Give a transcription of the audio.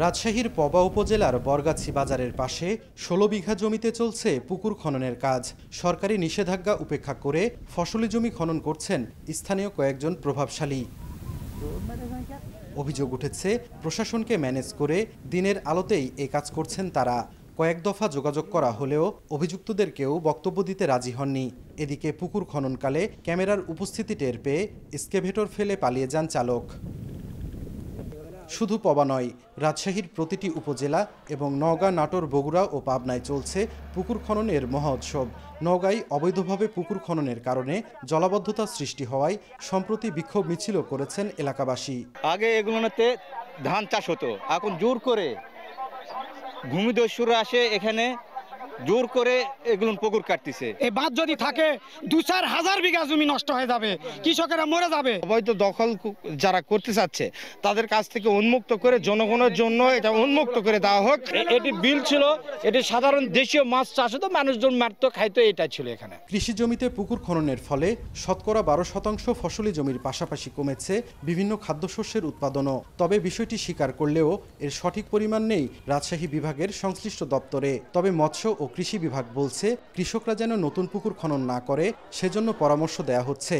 রাজশাহীর পবা উপজেলার বরগাছি বাজারের পাশে ১৬ বিঘা জমিতে চলছে পুকুর খননের কাজ। সরকারি নিষেধাজ্ঞা উপেক্ষা করে ফসলি জমি খনন করছেন স্থানীয় কয়েকজন প্রভাবশালী। অভিযোগ উঠেছে প্রশাসনকে ম্যানেজ করে দিনের আলোতেই এই কাজ করছেন তারা। কয়েক দফা যোগাযোগ করা হলেও অভিযুক্তদের কেউ বক্তব্য দিতে রাজি হননি। এদিকে পুকুর খননকালে ক্যামেরার উপস্থিতি টের পেয়ে এক্সকেভেটর ফেলে পালিয়ে যান চালক। শুধু পবা নয়, রাজশাহীর প্রতিটি উপজেলা এবং নওগাঁ, নাটোর, বগুড়া ও পাবনায় চলছে পুকুর খননের মহোৎসব। নওগাঁয় অবৈধভাবে পুকুর খননের কারণে জলাবদ্ধতা সৃষ্টি হওয়ায় সম্প্রতি বিক্ষোভ মিছিলও করেছেন এলাকাবাসী। আগে এগুলোতে ধান চাষ হতো, এখন জোর করে ভূমিদস্যুরা আসে এখানে জোর করে এগুলো পুকুর কাটতেছে। এই বাঁধ যদি থাকে ২-৪ হাজার বিঘা জমি নষ্ট হয়ে যাবে, কৃষকেরা মরে যাবে। অবৈধ দখল যারা করতে চাচ্ছে তাদের কাছ থেকে উন্মুক্ত করে জনগণের জন্য এটা উন্মুক্ত করে দেওয়া হোক। এটি বিল ছিল, এটি সাধারণ দেশীয় মাছ চাষ হতো, মানুষজন মারতো, খাইতো, এটা ছিল এখানে। কৃষি জমিতে পুকুর খননের ফলে শতকরা ১২% ফসলি জমির পাশাপাশি কমেছে বিভিন্ন খাদ্যশস্যের উৎপাদনও। তবে বিষয়টি স্বীকার করলেও এর সঠিক পরিমাণ নেই রাজশাহী বিভাগের সংশ্লিষ্ট দপ্তরে। তবে মৎস্য ও কৃষি বিভাগ বলছে কৃষকরা যেন নতুন পুকুর খনন না করে সেজন্য পরামর্শ দেয়া হচ্ছে।